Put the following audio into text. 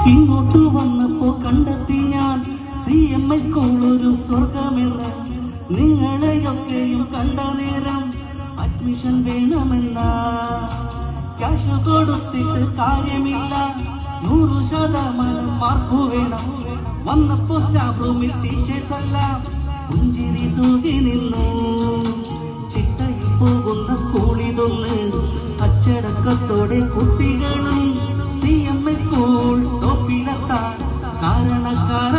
ഇങ്ങോട്ട് വന്നപ്പോ കണ്ടെത്തി ഞാൻ CMI സ്കൂൾ ഒരു സ്വർഗമെന്ന്. നിങ്ങളെയൊക്കെയും കണ്ട നേരം അഡ്മിഷൻ വേണമെന്ന. ക്യാഷ് കൊടുത്തിട്ട് കാര്യമില്ല, 100% മാർക്ക് വേണം. വന്നപ്പോ സ്റ്റാഫ് റൂമിൽ ടീച്ചേഴ്സ് അല്ല പുഞ്ചിരി തൂകി നിന്നു. ചിട്ടയിൽ പോകുന്ന സ്കൂളിലൊന്ന് അച്ചടക്കത്തോടെ കുട്ടികളും CMI സ്കൂൾ ടോപ്പിലെത്താൻ കാരണക്കാര